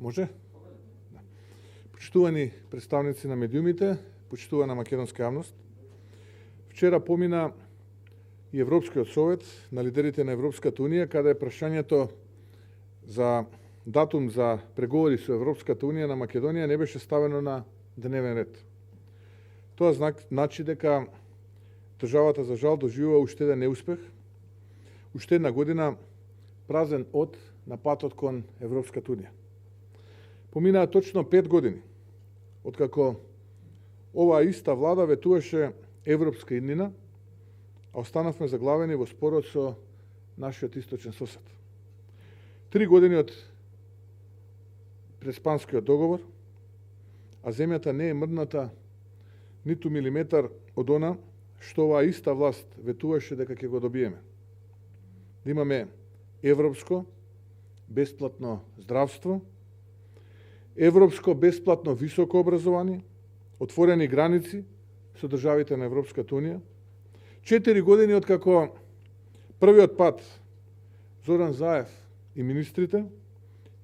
Може? Да. Почитувани представници на медиумите, почитувана македонска јавност, вчера помина и Европскиот совет на лидерите на Европската унија, каде прашањето за датум за преговори со Европската унија на Македонија не беше ставено на дневен ред. Тоа значи дека државата за жал доживува уште еден неуспех, уште една година празен од на патот кон Европската унија. Поминаа точно 5 години откако оваа иста влада ветуваше европска иднина, а останавме заглавени во спорот со нашиот источен сосед. 3 години од Преспанскиот договор, а земјата не е мрдната ниту милиметар од она што оваа иста власт ветуваше дека ќе го добиеме. Да имаме европско бесплатно здравство, европско бесплатно високо образование, отворени граници со државите на Европската унија. 4 години откако првиот пат Зоран Заев и министрите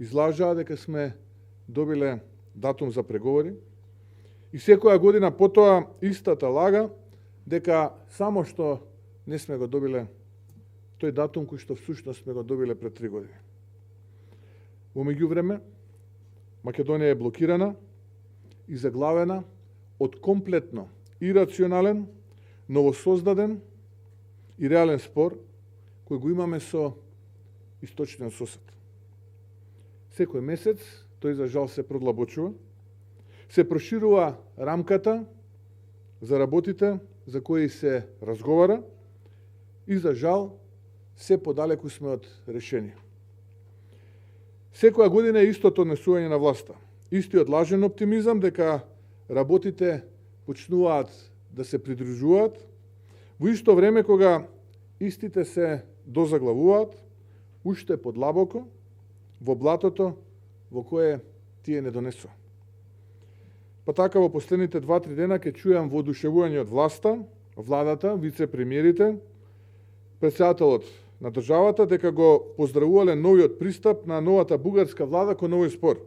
излажаа дека сме добиле датум за преговори и секоја година потоа истата лага дека само што не сме го добиле тој датум кој што всушност сме го добиле пред 3 години. Во меѓувреме, Македонија е блокирана и заглавена од комплетно ирационален, новосоздаден и реален спор кој го имаме со источниот сосед. Секој месец тој за жал се продлабочува, се проширува рамката за работите за кои се разговара и за жал се подалеку сме од решение. Секоја година е истото однесување на власта. Истиот лажен оптимизам дека работите почнуваат да се придружуваат, во исто време кога истите се дозаглавуваат, уште подлабоко, во блатото во кое тие не донесува. Па така во последните 2-3 дена ќе чујам воодушевување од власта, владата, вице-премиерите, председателот на државата дека го поздравувале новиот пристап на новата бугарска влада кон овој спор.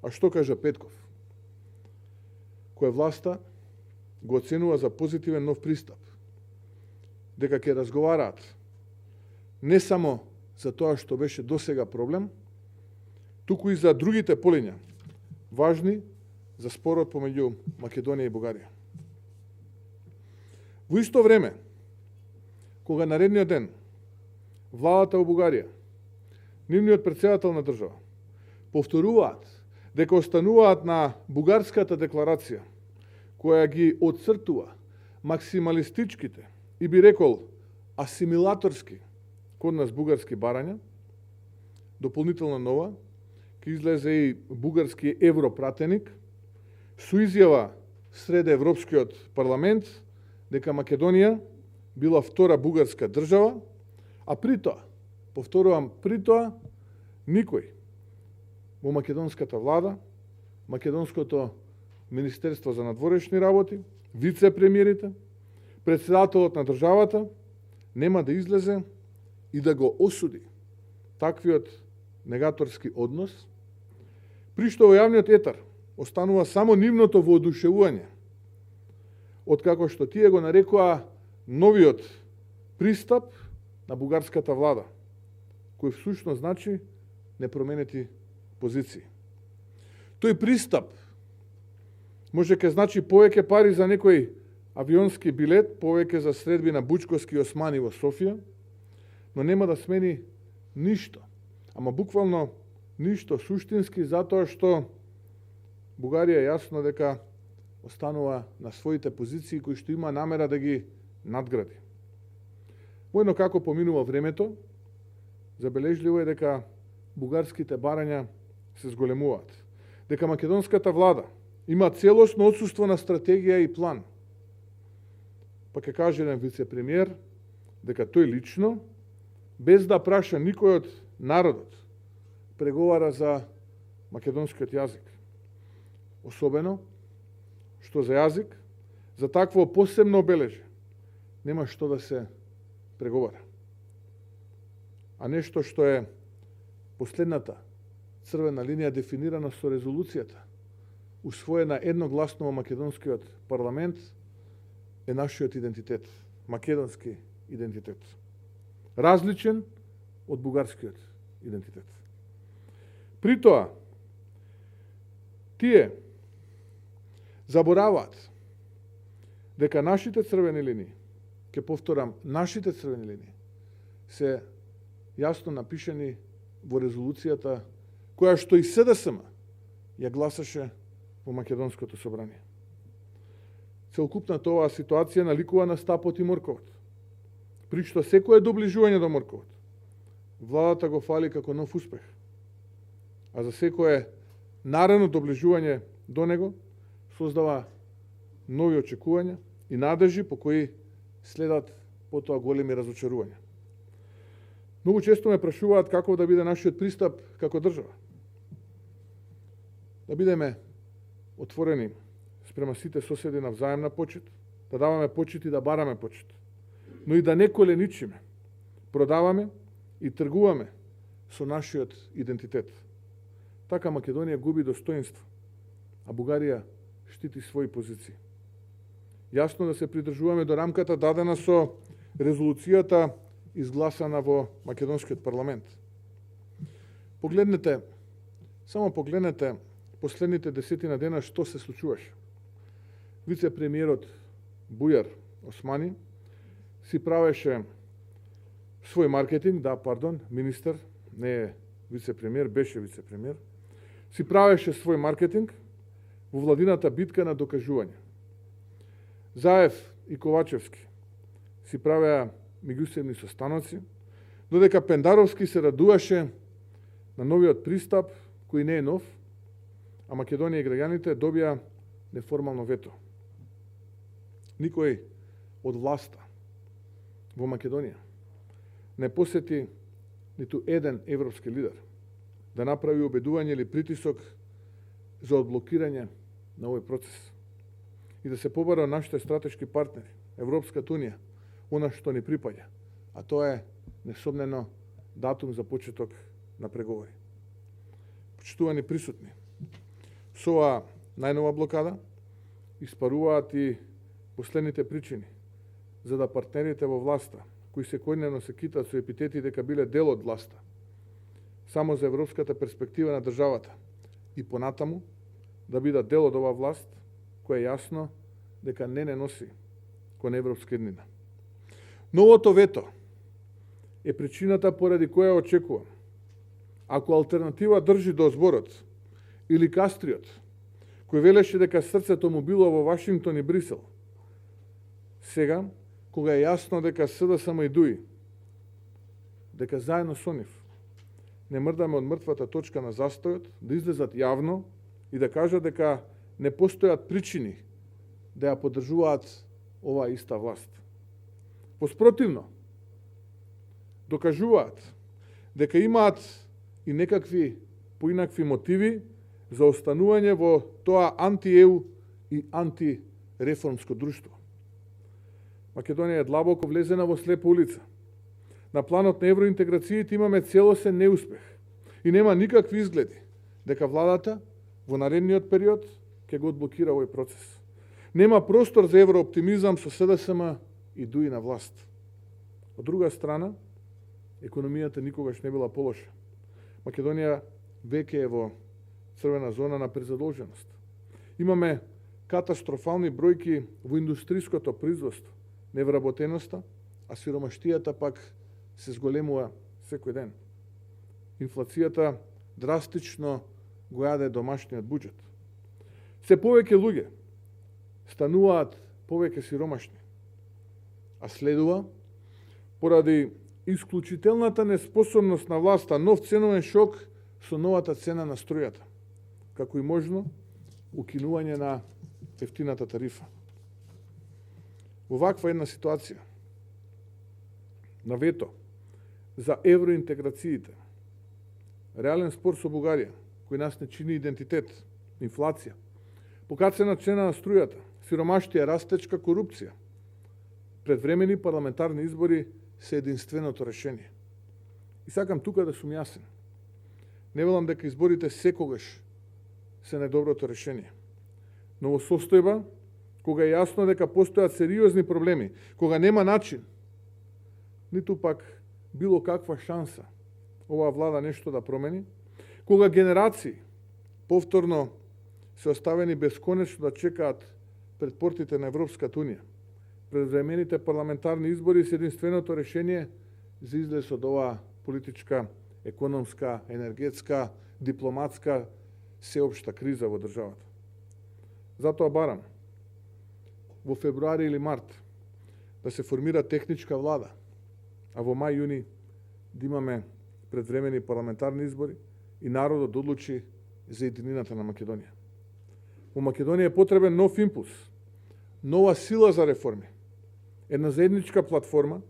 А што кажа Петков? Која власта го оценува за позитивен нов пристап. Дека ќе разговараат не само за тоа што беше досега проблем, туку и за другите полиња, важни за спорот помеѓу Македонија и Бугарија. Во исто време, кога наредниот ден владата во Бугарија, нивниот председател на држава, повторуваат дека остануваат на бугарската декларација, која ги отцртува максималистичките и би рекол асимилаторски код нас бугарски барања, дополнително нова, ќе излезе и бугарски европратеник, со изјава сред Европскиот парламент дека Македонија била втора бугарска држава, а при тоа, повторувам, при тоа, никој во македонската влада, македонското Министерство за надворешни работи, вице-премиерите, председателот на државата нема да излезе и да го осуди таквиот негаторски однос, при што во јавниот етар останува само нивното воодушевување, откако што тие го нарекоа новиот пристап на бугарската влада, кој всушност значи непроменети позиции. Тој пристап може ке значи повеќе пари за некој авионски билет, повеќе за средби на Бучковски и Османи во Софија, но нема да смени ништо, ама буквално ништо суштински, затоа што Бугарија јасно дека останува на своите позиции кои што има намера да ги надгради. Воено како поминува времето, забележливо е дека бугарските барања се зголемуваат, дека македонската влада има целосно отсуство на стратегија и план. Па ќе каже еден вице-премиер дека тој лично, без да праша никој од народот, преговара за македонскиот јазик. Особено што за јазик, за такво посебно обележје, нема што да се преговара. А нешто што е последната црвена линија дефинирана со резолуцијата, усвоена едногласно во македонскиот парламент, е нашиот идентитет, македонски идентитет. Различен од бугарскиот идентитет. При тоа, тие забораваат дека нашите црвени линии, ќе повторам, нашите црвени линии, се јасно напишани во резолуцијата која што и СДСМ ја гласаше во Македонското собрание. Целокупната оваа ситуација наликува на стапот и морковот. При што секое доближување до морковот, владата го фали како нов успех, а за секое наредно доближување до него создава нови очекувања и надежи по кои следат потоа големи разочарувања. Многу често ме прашуваат како да биде нашиот пристап како држава. Да бидеме отворени спрема сите соседи на взаемна почит, да даваме почит и да бараме почит, но и да не коленичиме, продаваме и тргуваме со нашиот идентитет. Така Македонија губи достоинство, а Бугарија штити своји позиции. Јасно да се придржуваме до рамката дадена со резолуцијата изгласана во Македонскиот парламент. Погледнете, само погледнете последните 10 дена што се случуваше. Вице-премиерот Бујар Османи си правеше свој маркетинг, министер, не е вице-премиер, беше вице-премиер, си правеше свој маркетинг во владината битка на докажување. Заев и Ковачевски си правеа меѓусебни состаноци, додека Пендаровски се радуваше на новиот пристап, кој не е нов, а Македонија и граѓаните добија неформално вето. Никој од власта во Македонија не посети ниту еден европски лидер да направи убедување или притисок за одблокирање на овој процес и да се побара нашите стратешки партнери, Европската унија, она што ни припаѓа, а тоа е несомнено датум за почеток на преговори. Почитувани присутни, со оваа најнова блокада испаруваат и последните причини за да партнерите во власта, кои секојдневно се китат со епитети дека биле дел од власта, само за европската перспектива на државата и понатаму да бидат дел од оваа власт, која е јасно дека не носи кон европска еднина. Новото вето е причината поради која очекувам, ако алтернатива држи до зборот или Кастриот, кој велеше дека срцето му било во Вашингтон и Брисел, сега, кога е јасно дека СДСМ и ДУИ, дека заедно со нив не мрдаме од мртвата точка на застојот, да излезат јавно и да кажат дека не постојат причини да ја поддржуваат оваа иста власт. Поспротивно, докажуваат дека имаат и некакви поинакви мотиви за останување во тоа анти-ЕУ и антиреформско друштво. Македонија е длабоко влезена во слепа улица. На планот на евроинтеграциите имаме целосен неуспех и нема никакви изгледи дека владата во наредниот период ќе го одблокира овој процес. Нема простор за еврооптимизам со СДСМ и ДУИ на власт. Од друга страна, економијата никогаш не била полоша. Македонија веќе е во црвена зона на презадолженост. Имаме катастрофални бројки во индустриското производство, невработеноста, а сиромаштијата пак се зголемува секој ден. Инфлацијата драстично го јаде домашниот буџет. Се повеќе луѓе стануваат повеќе сиромашни, а следува поради исклучителната неспособност на власта нов ценовен шок со новата цена на струјата, како и можно укинување на ефтината тарифа. Во ваква една ситуација на вето за евроинтеграциите, реален спор со Бугарија, кој нас не чини идентитет, инфлација, покацена цена на струјата, сиромаштија, растечка корупција, предвремени парламентарни избори се единственото решение. И сакам тука да сум јасен. Не велам дека изборите секогаш се најдоброто решение. Но во состојба, кога е јасно дека постојат сериозни проблеми, кога нема начин, ниту пак било каква шанса оваа влада нешто да промени, кога генерации повторно се оставени бесконечно да чекаат пред портите на Европската Унија, пред времените парламентарни избори се единственото решение за излез од оваа политичка, економска, енергетска, дипломатска, сеопшта криза во државата. Затоа барам во февруари или март да се формира техничка влада, а во мај-јуни да имаме предвремени парламентарни избори и народот да одлучи за единината на Македонија. Во Македонија е потребен нов импулс, нова сила за реформи, една заедничка платформа,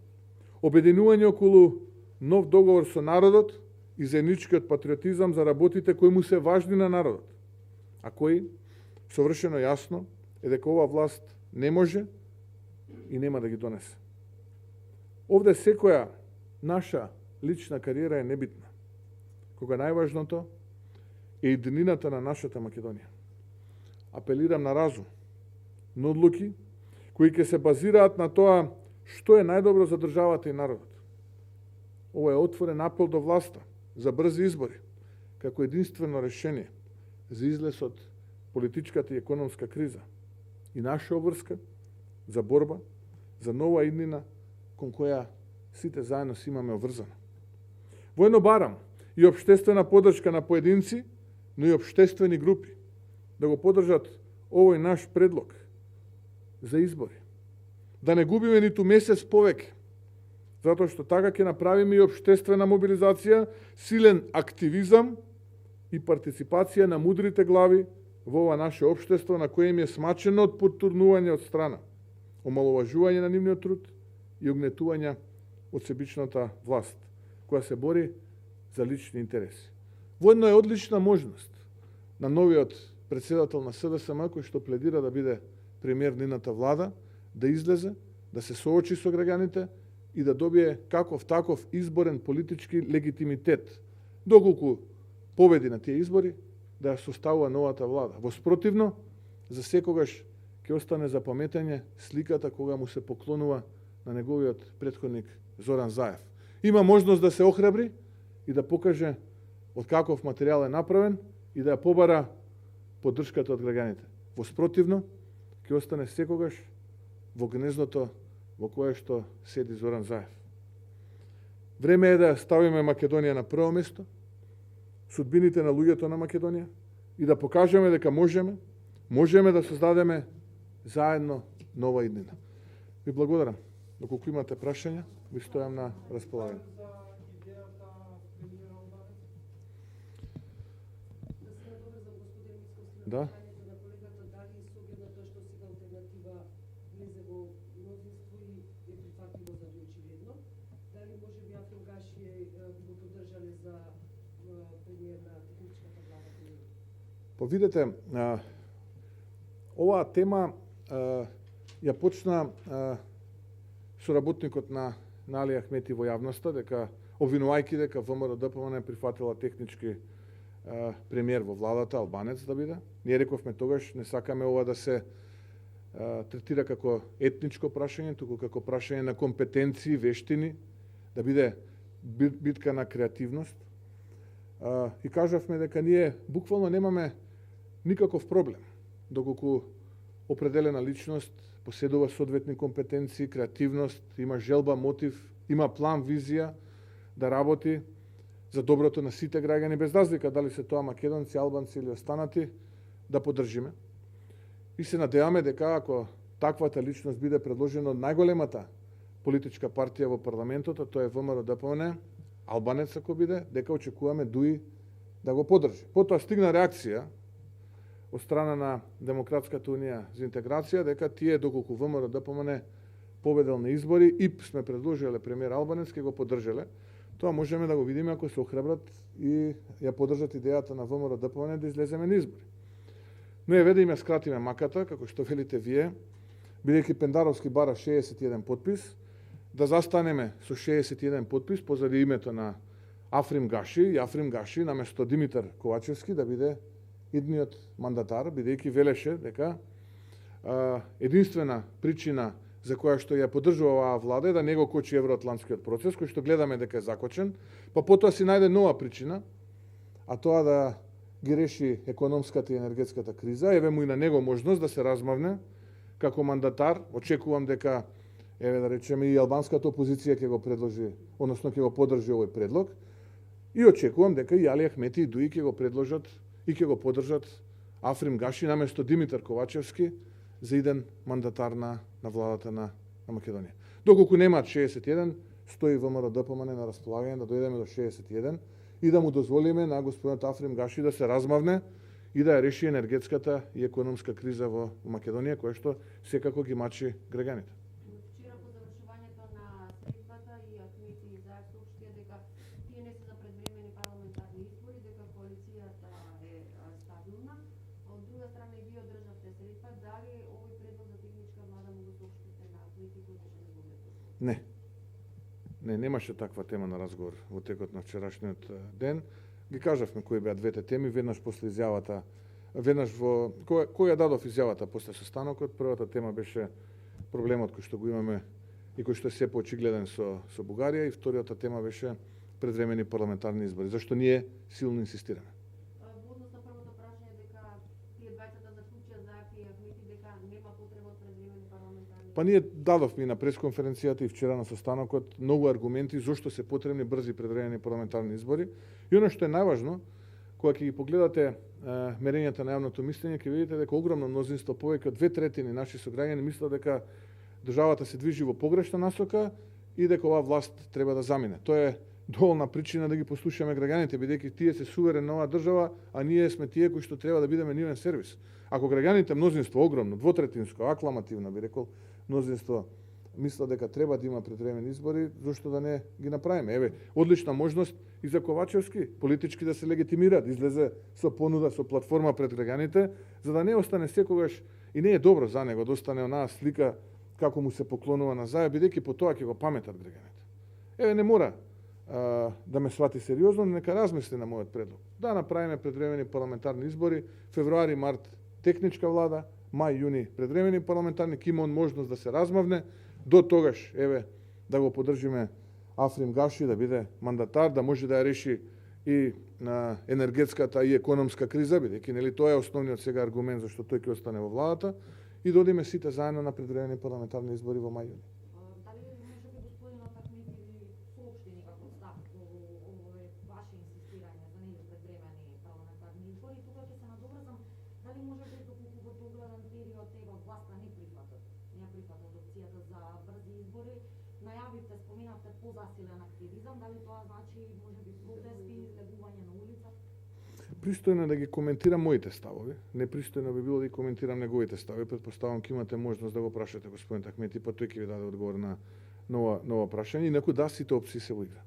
обединување околу нов договор со народот и заедничкиот патриотизам за работите кои му се важни на народот, а кои, совршено јасно, е дека ова власт не може и нема да ги донесе. Овде секоја наша лична кариера е небитна, кога најважното е единината на нашата Македонија. Апелирам на разум, на одлуки кои ќе се базираат на тоа што е најдобро за државата и народот. Ова е отворен апел до власта за брзи избори, како единствено решение за излез од политичката и економска криза и наша обврска за борба за нова иднина кон која сите заедно си имаме обврзано. Воено барам и општествена поддршка на поединци, но и општествени групи да го поддржат овој наш предлог за избори. Да не губиме ниту месец повеќе, затоа што така ќе направиме и општествена мобилизација, силен активизам и партиципација на мудрите глави во ова наше општество на кое им е смачено од потурнување од страна, омаловажување на нивниот труд и огнетување од себичната власт, која се бори за лични интереси. Воедно е одлична можност на новиот председател на СДСМ, кој што пледира да биде премиер нината влада, да излезе, да се соочи со граѓаните и да добие каков таков изборен политички легитимитет, доколку победи на тие избори, да ја составува новата влада. Во спротивно, за секогаш ќе остане за паметење сликата кога му се поклонува на неговиот претходник Зоран Заев. Има можност да се охрабри и да покаже од каков материјал е направен и да ја побара поддршката од граѓаните. Во спротивно, ќе остане секогаш во гнездото во кое што седи Зоран Заев. Време е да ставиме Македонија на прво место, судбините на луѓето на Македонија и да покажеме дека можеме да создадеме заедно нова иднина. Ви благодарам. Доколку имате прашања, ви стојам на располагање. Да. Видете, оваа тема ја почна со работникот на Али Ахмети во јавноста, дека обвинувајќи дека ВМРО-ДПМН прифатила технички премиер во владата, албанец да биде. Ние рековме тогаш, не сакаме ова да се третира како етничко прашање, туку како прашање на компетенции, вештини, да биде битка на креативност. И кажавме дека ние буквално немаме никаков проблем, доколку определена личност поседува соодветни компетенции, креативност, има желба, мотив, има план, визија да работи за доброто на сите граѓани, без разлика дали се тоа македонци, албанци или останати, да поддржиме. И се надеваме дека ако таквата личност биде предложена од најголемата политичка партија во парламентот, тоа е ВМРО-ДПМН, албанец ако биде, дека очекуваме ДУИ да го поддржи. Потоа стигна реакција од страна на Демократската унија за интеграција, дека тие, доколку ВМРО-ДПМН победил на избори и сме предложиле премиер албанец, ке го поддржале, тоа можеме да го видиме ако се охрабрат и ја поддржат идејата на ВМРО-ДПМН да излеземе на избори. Но еве им ја скратиме маката, како што велите вие, бидејќи Пендаровски бара 61 потпис, да застанеме со 61 потпис позади името на Африм Гаши наместо Димитар Ковачевски да биде идниот мандатар, бидејќи велеше дека единствена причина за која што ја поддржува оваа влада е да не го кочи евроатлантскиот процес, кој што гледаме дека е закочен, па потоа си најде нова причина, а тоа да ги реши економската и енергетската криза. Еве му и на него можност да се размавне како мандатар. Очекувам дека, еве да речеме, и албанската опозиција ќе го предложи, односно ќе го поддржи овој предлог. И очекувам дека и Али Ахмети и Дуи ќе го предложат и ќе го поддржат Африм Гаши наместо Димитар Ковачевски за иден мандатар на владата на Македонија. Доколку немаат 61, стои ВМРО ДПМН на располагање да дојдеме до 61 и да му дозволиме на господинот Африм Гаши да се размавне и да ја реши енергетската и економска криза во Македонија, која што секако ги мачи граѓаните. Вчера по завршувањето на средбата и Ахмети и Заев соопштија дека тие не се за предвремени парламентарни избори, дека коалицијата е стабилна. Од друга страна и вие одржавте средба, дали овој предлог за техничка влада му го соопштите на Ахмети кој беше неговиот? Не, немаше таква тема на разговор во текот на вчерашниот ден. Ги кажавме кои беа двете теми, веднаш после изјавата, веднаш во која дадов изјавата после состанокот. Првата тема беше проблемот кој што го имаме и кој што е се поочигледен со Бугарија, и вториот тема беше предвремени парламентарни избори. Зашто ние силно инсистираме? Во однос на првото прашање дека тие двајцата заклучија Заев и Ахмети дека нема потреба од предвремени парламентарни. Па ние дадовме и на пресконференцијата и вчера на состанокот многу аргументи зошто се потребни брзи предвремени парламентарни избори. И оно што е најважно, кога ќе ги погледате мерењата на јавното мислење, ќе видите дека огромно мнозинство, повеќе од 2/3 наши сограѓани мислат дека државата се движи во погрешна насока и дека оваа власт треба да замине. Тоа е доволна причина да ги послушаме граѓаните, бидејќи тие се суверен оваа држава, а ние сме тие кои што треба да бидеме нивен сервис. Ако граѓаните мнозинство огромно, двотретинско, акламативно би рекол, мнозинство мисла дека треба да има предвремени избори, зошто да не ги направиме? Еве, одлична можност и за Ковачевски политички да се легитимира, да излезе со понуда, со платформа пред граѓаните, за да не остане секогаш, и не е добро за него да остане онаа слика како му се поклонува на Заев, бидејќи по тоа ќе го паметат граѓаните. Еве, не мора да ме свати сериозно, нека размисли на мојот предлог. Да направиме предвремени парламентарни избори, февруари, март техничка влада, мај, јуни предвремени парламентарни, ќе има он можност да се размавне. До тогаш, еве, да го поддржиме Африм Гаши да биде мандатар, да може да ја реши и на енергетската и економска криза, бидејќи нели тоа е основниот сега аргумент зашто тој ќе остане во владата, и да одиме сите заедно на предвремени парламентарни избори во мај, јуни. Дали може би господинот Ахмети ви соопшти некаков став по овој ваше инсистирање за нели предвремени парламентарни избори? Тука ќе се надоврзам, дали може би доколку во догледан период ева власта не прифатат опцијата за брзи избори, најавивте, споменавте позасилен активизам, дали тоа значи може би протести, излегување на улица? Пристојно е да ги коментирам моите ставови. Непристојно би било да ги коментирам неговите ставови. Предпоставам ќе имате можност да го прашате господин Ахмети, па тој ќе ви даде одговор на нова прашање. Инаку да, сите опции се во игра.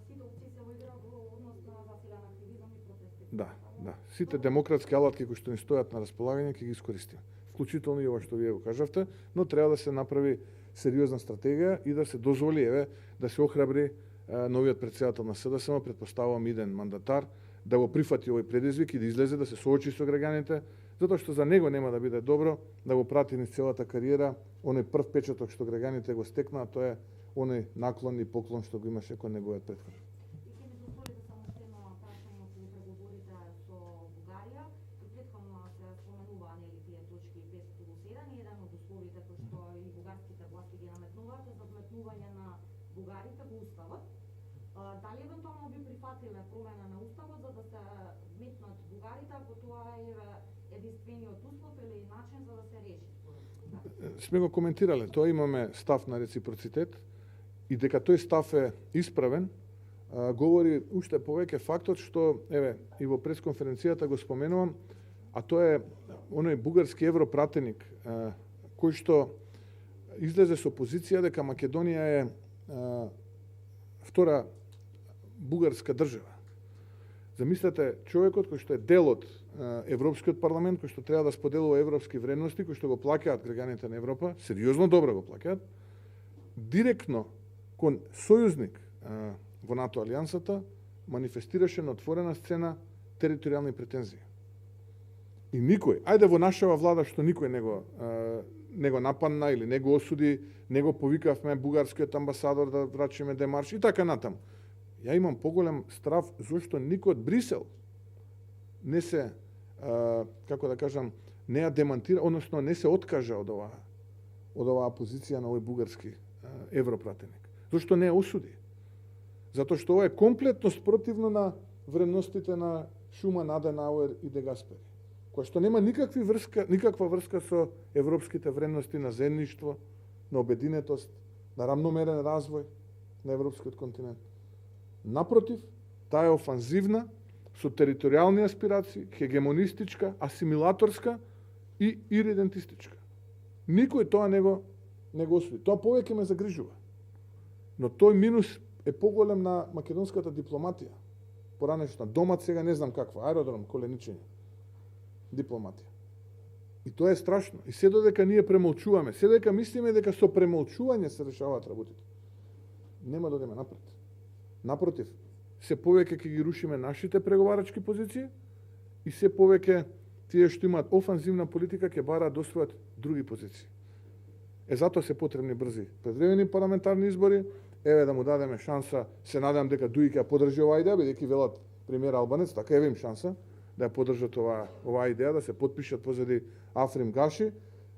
Сите опции се во игра во однос на засилен активизам и протести? Да. Сите демократски алатки кои што ни стојат на располагање ќе ги искористиме. Вклучително и ова што вие го кажавте, но треба да се направи сериозна стратегија и да се дозволи, еве, да се охрабри новиот претседател на СДСМ, предпоставувам иден мандатар, да го прифати овој предизвик и да излезе да се соочи со граѓаните, затоа што за него нема да биде добро да го прати низ целата кариера оној прв печаток што граѓаните го стекнаа, тоа е оној наклон и поклон што го имаше кон неговиот претходник. И ќе ми дозволите само уште едно прашање околу преговорите со Бугарија. И претходно се споменуваа нели тие точки 5+1 и еден од условите кои што и бугарските власти ги наметнуваат е за вметнување на бугарите во уставот. Дали евентуално би прифатиле промена на уставот за да се вметнат бугарите, ако тоа е единствениот услов или начин за да се реши? Сме го коментирале, тоа имаме став на реципроцитет и дека тој став е исправен, говори уште повеќе фактот што, еве, и во пресконференцијата го споменувам, а тоа е оној бугарски европратеник кој што излезе со позиција дека Македонија е втора бугарска држава. Замислете, човекот кој што е дел од Европскиот парламент, кој што треба да споделува европски вредности, кој што го плаќаат граѓаните на Европа, сериозно добро го плаќаат, директно кон сојузник во НАТО алијансата манифестираше на отворена сцена територијални претензии. И никој, ајде во нашава влада што никој не го нападна или не го осуди, не го повикавме бугарскиот амбасадор да врачиме демарш и така натаму. Ја имам поголем страв зашто никој од Брисел не се, како да кажам, не ја демантира, односно не се откажа од оваа позиција на овој бугарски европратеник. Зашто не ја осуди? Затоа што ова е комплетно спротивно на вредностите на Шуман, Аденауер и Де Гаспери, која што нема никаква врска со европските вредности на заедништво, на обединетост, на рамномерен развој на европскиот континент. Напротив, таа е офанзивна, со територијални аспирации, хегемонистичка, асимилаторска и иридентистичка. Никој тоа не го осуди. Тоа повеќе ме загрижува. Но тој минус е поголем на македонската дипломатија. Поранешна домат, сега не знам каква, аеродром, коленичење. Дипломатија. И тоа е страшно. И се додека ние премолчуваме, се додека мислиме дека со премолчување се решаваат работите, нема да одиме напред. Напротив, се повеќе ќе ги рушиме нашите преговарачки позиции и се повеќе тие што имаат офанзивна политика ќе бараат да освојат други позиции. Затоа се потребни брзи предвремени парламентарни избори. Еве да му дадеме шанса, се надам дека Дујка ја подржи оваа идеја, бидејќи велат премиер Албанец, така еве им шанса да ја подржат оваа идеја, да се потпишат позади Африм Гаши.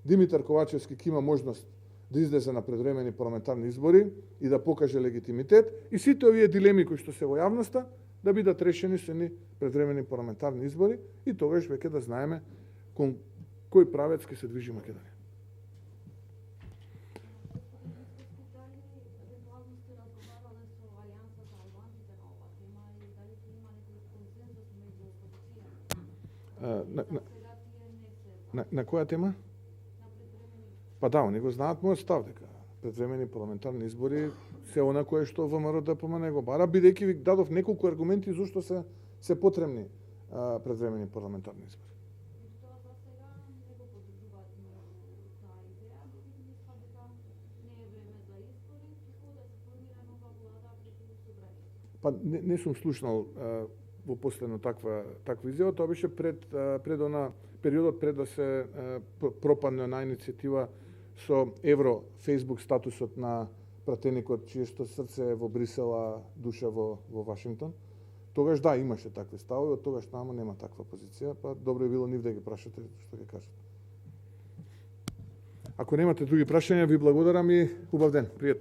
Димитар Ковачевски ќе има можност да излезе на предвремени парламентарни избори и да покаже легитимитет, и сите овие дилеми кои што се во јавноста да бидат решени со ни предвремени парламентарни избори, и тогаш веќе да знаеме кон кој правец ќе се движи Македонија. На која тема? Па да, они го знаат мојот став дека предвремени парламентарни избори се она кое што ВМРО ДПМН го бара, бидејќи ви дадов неколку аргументи зашто се потребни предвремени парламентарни избори. Па не сум слушнал во последно таква изјава, тоа беше пред периодот пред да се пропадне на иницијатива со Евро Фейсбук статусот на пратеникот чие што срце е во Брисел, а душа во Вашингтон. Тогаш да, имаше такви ставови, од тогаш намо нема таква позиција, па добро би било нив да ги прашате што ќе кажат. Ако немате други прашања, ви благодарам и убав ден, пријатно.